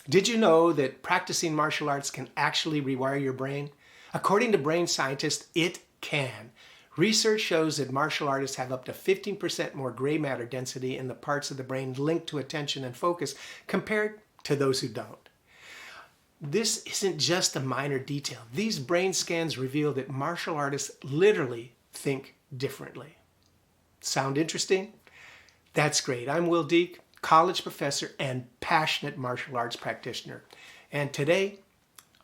Did you know that practicing martial arts can actually rewire your brain? According to brain scientists, it can. Research shows that martial artists have up to 15% more gray matter density in the parts of the brain linked to attention and focus compared to those who don't. This isn't just a minor detail. These brain scans reveal that martial artists literally think differently. Sound interesting? That's great. I'm Will Deek, college professor and passionate martial arts practitioner. And today,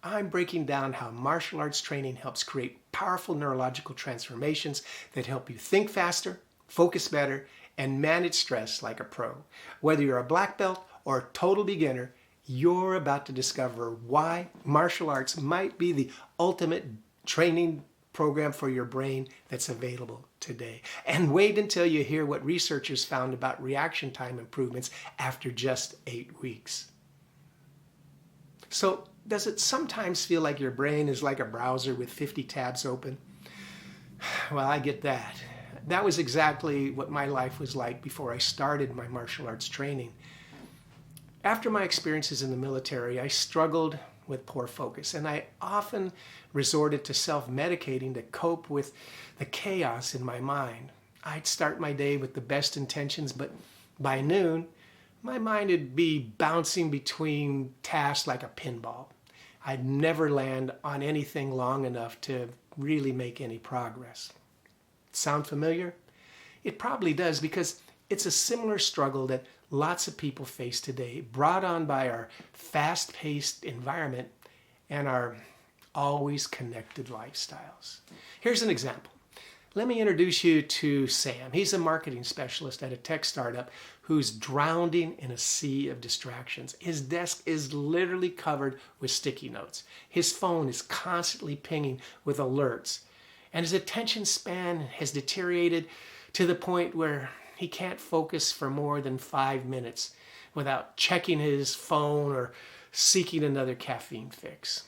I'm breaking down how martial arts training helps create powerful neurological transformations that help you think faster, focus better, and manage stress like a pro. Whether you're a black belt or a total beginner, you're about to discover why martial arts might be the ultimate training program for your brain that's available today. And wait until you hear what researchers found about reaction time improvements after just 8 weeks. So, does it sometimes feel like your brain is like a browser with 50 tabs open? Well, I get that. That was exactly what my life was like before I started my martial arts training. After my experiences in the military, I struggled with poor focus, and I often resorted to self-medicating to cope with the chaos in my mind. I'd start my day with the best intentions, but by noon, my mind would be bouncing between tasks like a pinball. I'd never land on anything long enough to really make any progress. Sound familiar? It probably does, because it's a similar struggle that lots of people face today, brought on by our fast-paced environment and our always connected lifestyles. Here's an example. Let me introduce you to Sam. He's a marketing specialist at a tech startup who's drowning in a sea of distractions. His desk is literally covered with sticky notes. His phone is constantly pinging with alerts, and his attention span has deteriorated to the point where he can't focus for more than 5 minutes without checking his phone or seeking another caffeine fix.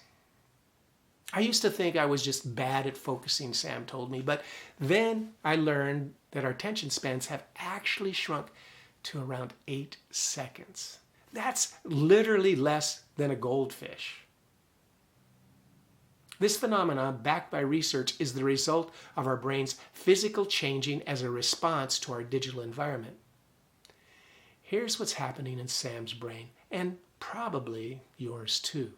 I used to think I was just bad at focusing, Sam told me, but then I learned that our attention spans have actually shrunk to around 8 seconds. That's literally less than a goldfish. This phenomenon, backed by research, is the result of our brains physically changing as a response to our digital environment. Here's what's happening in Sam's brain, and probably yours too.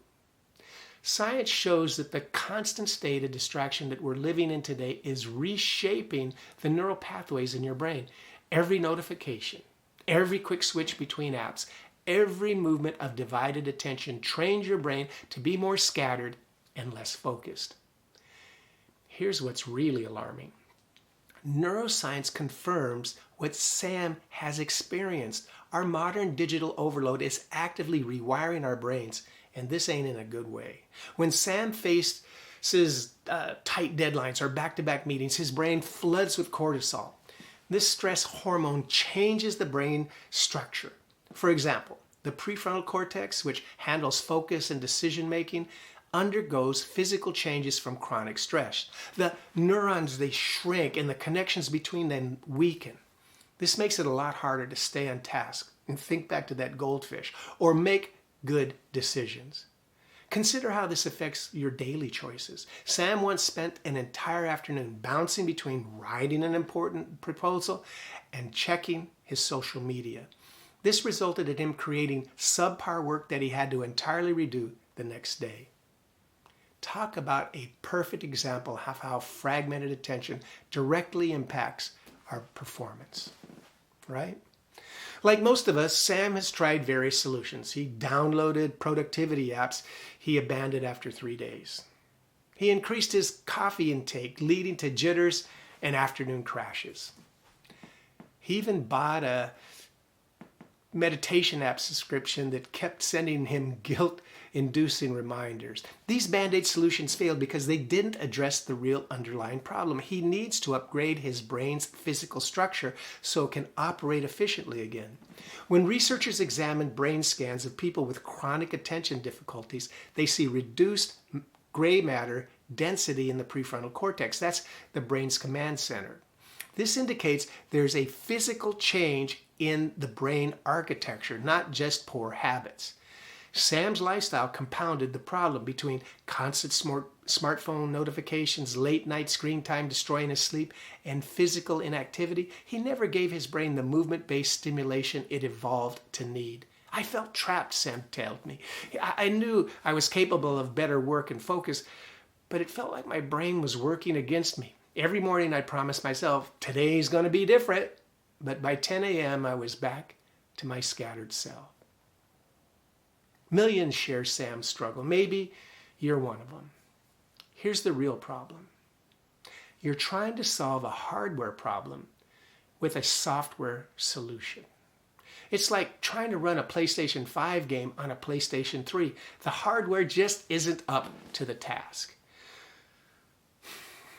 Science shows that the constant state of distraction that we're living in today is reshaping the neural pathways in your brain. Every notification, every quick switch between apps, every movement of divided attention trains your brain to be more scattered and less focused. Here's what's really alarming. Neuroscience confirms what Sam has experienced. Our modern digital overload is actively rewiring our brains, and this ain't in a good way. When Sam faces tight deadlines or back-to-back meetings, his brain floods with cortisol. This stress hormone changes the brain structure. For example, the prefrontal cortex, which handles focus and decision-making, undergoes physical changes from chronic stress. The neurons, they shrink and the connections between them weaken. This makes it a lot harder to stay on task and think back to that goldfish or make good decisions. Consider how this affects your daily choices. Sam once spent an entire afternoon bouncing between writing an important proposal and checking his social media. This resulted in him creating subpar work that he had to entirely redo the next day. Talk about a perfect example of how fragmented attention directly impacts our performance, right? Like most of us, Sam has tried various solutions. He downloaded productivity apps he abandoned after 3 days. He increased his coffee intake, leading to jitters and afternoon crashes. He even bought a meditation app subscription that kept sending him guilt-inducing reminders. These Band-Aid solutions failed because they didn't address the real underlying problem. He needs to upgrade his brain's physical structure so it can operate efficiently again. When researchers examined brain scans of people with chronic attention difficulties, they see reduced gray matter density in the prefrontal cortex. That's the brain's command center. This indicates there's a physical change in the brain architecture, not just poor habits. Sam's lifestyle compounded the problem between constant smartphone notifications, late night screen time destroying his sleep, and physical inactivity. He never gave his brain the movement-based stimulation it evolved to need. I felt trapped, Sam told me. I knew I was capable of better work and focus, but it felt like my brain was working against me. Every morning I promised myself, today's going to be different. But by 10 a.m. I was back to my scattered self. Millions share Sam's struggle. Maybe you're one of them. Here's the real problem. You're trying to solve a hardware problem with a software solution. It's like trying to run a PlayStation 5 game on a PlayStation 3. The hardware just isn't up to the task.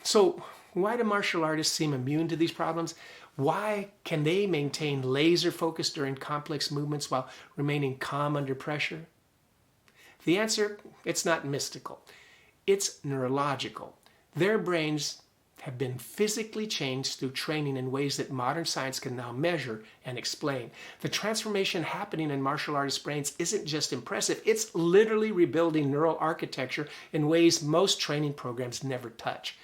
So why do martial artists seem immune to these problems? Why can they maintain laser focus during complex movements while remaining calm under pressure? The answer, it's not mystical. It's neurological. Their brains have been physically changed through training in ways that modern science can now measure and explain. The transformation happening in martial artists' brains isn't just impressive, it's literally rebuilding neural architecture in ways most training programs never touch.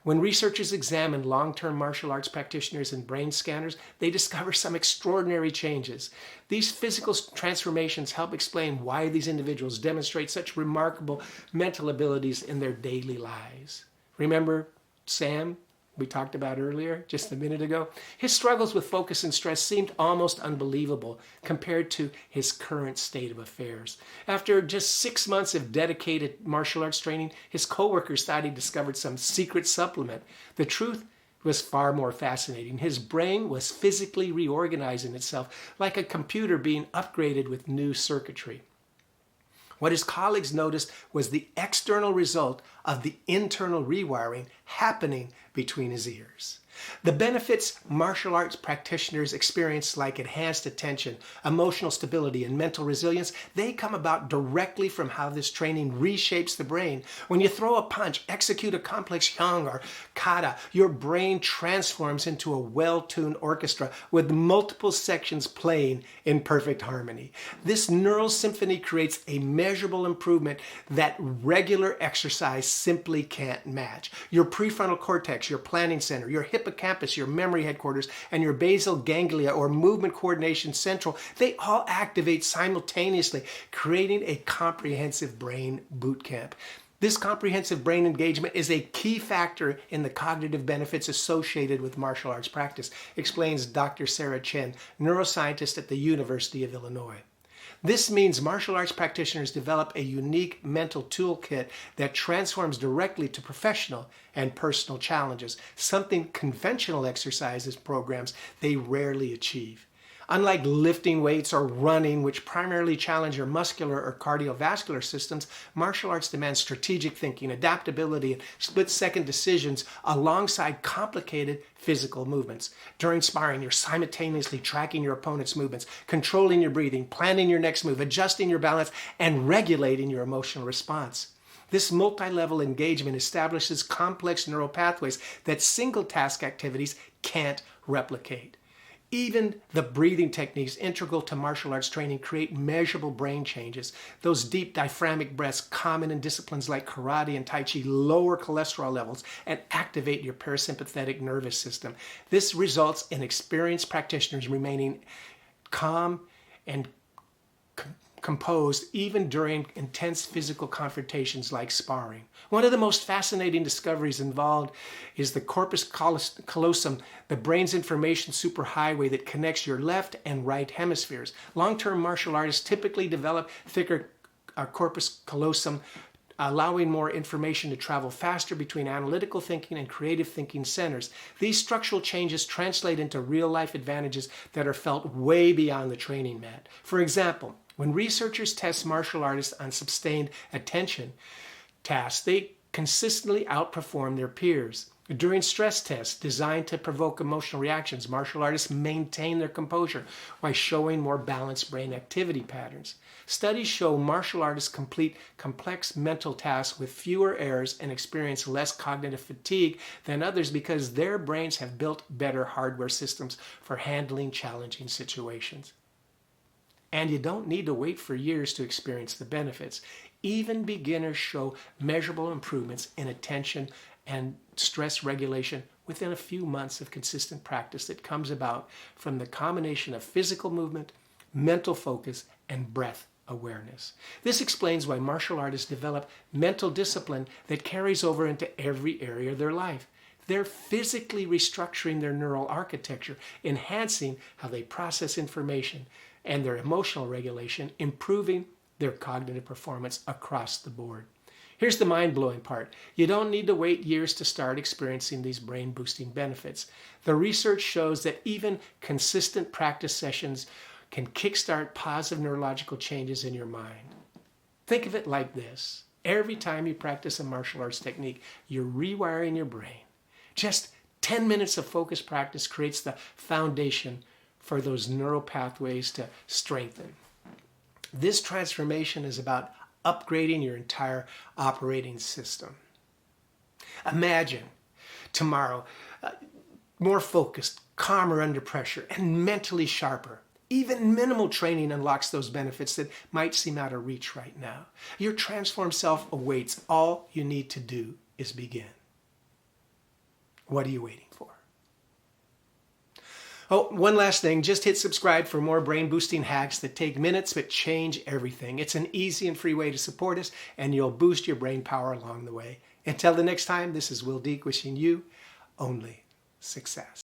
When researchers examined long-term martial arts practitioners and brain scanners, they discover some extraordinary changes. These physical transformations help explain why these individuals demonstrate such remarkable mental abilities in their daily lives. Remember Sam, we talked about earlier, just a minute ago? His struggles with focus and stress seemed almost unbelievable compared to his current state of affairs. After just 6 months of dedicated martial arts training, his coworkers thought he discovered some secret supplement. The truth was far more fascinating. His brain was physically reorganizing itself like a computer being upgraded with new circuitry. What his colleagues noticed was the external result of the internal rewiring happening between his ears. The benefits martial arts practitioners experience, like enhanced attention, emotional stability, and mental resilience, they come about directly from how this training reshapes the brain. When you throw a punch, execute a complex hyang or kata, your brain transforms into a well-tuned orchestra with multiple sections playing in perfect harmony. This neural symphony creates a measurable improvement that regular exercise simply can't match. Your prefrontal cortex, your planning center, your hippocampus, your memory headquarters, and your basal ganglia or movement coordination central, they all activate simultaneously, creating a comprehensive brain boot camp. This comprehensive brain engagement is a key factor in the cognitive benefits associated with martial arts practice, explains Dr. Sarah Chen, neuroscientist at the University of Illinois. This means martial arts practitioners develop a unique mental toolkit that transforms directly to professional and personal challenges, something conventional exercises programs they rarely achieve. Unlike lifting weights or running, which primarily challenge your muscular or cardiovascular systems, martial arts demands strategic thinking, adaptability, and split-second decisions alongside complicated physical movements. During sparring, you're simultaneously tracking your opponent's movements, controlling your breathing, planning your next move, adjusting your balance, and regulating your emotional response. This multi-level engagement establishes complex neural pathways that single-task activities can't replicate. Even the breathing techniques integral to martial arts training create measurable brain changes. Those deep diaphragmatic breaths, common in disciplines like karate and tai chi, lower cholesterol levels and activate your parasympathetic nervous system. This results in experienced practitioners remaining calm and composed even during intense physical confrontations like sparring. One of the most fascinating discoveries involved is the corpus callosum, the brain's information superhighway that connects your left and right hemispheres. Long-term martial artists typically develop thicker corpus callosum, allowing more information to travel faster between analytical thinking and creative thinking centers. These structural changes translate into real-life advantages that are felt way beyond the training mat. For example, when researchers test martial artists on sustained attention tasks, they consistently outperform their peers. During stress tests designed to provoke emotional reactions, martial artists maintain their composure while showing more balanced brain activity patterns. Studies show martial artists complete complex mental tasks with fewer errors and experience less cognitive fatigue than others because their brains have built better hardware systems for handling challenging situations. And you don't need to wait for years to experience the benefits. Even beginners show measurable improvements in attention and stress regulation within a few months of consistent practice that comes about from the combination of physical movement, mental focus, and breath awareness. This explains why martial artists develop mental discipline that carries over into every area of their life. They're physically restructuring their neural architecture, enhancing how they process information and their emotional regulation, improving their cognitive performance across the board. Here's the mind-blowing part. You don't need to wait years to start experiencing these brain-boosting benefits. The research shows that even consistent practice sessions can kickstart positive neurological changes in your mind. Think of it like this. Every time you practice a martial arts technique, you're rewiring your brain. Just 10 minutes of focused practice creates the foundation for those neural pathways to strengthen. This transformation is about upgrading your entire operating system. Imagine tomorrow more focused, calmer under pressure, and mentally sharper. Even minimal training unlocks those benefits that might seem out of reach right now. Your transformed self awaits. All you need to do is begin. What are you waiting for? Oh, one last thing, just hit subscribe for more brain-boosting hacks that take minutes but change everything. It's an easy and free way to support us, and you'll boost your brain power along the way. Until the next time, this is Will Deek wishing you only success.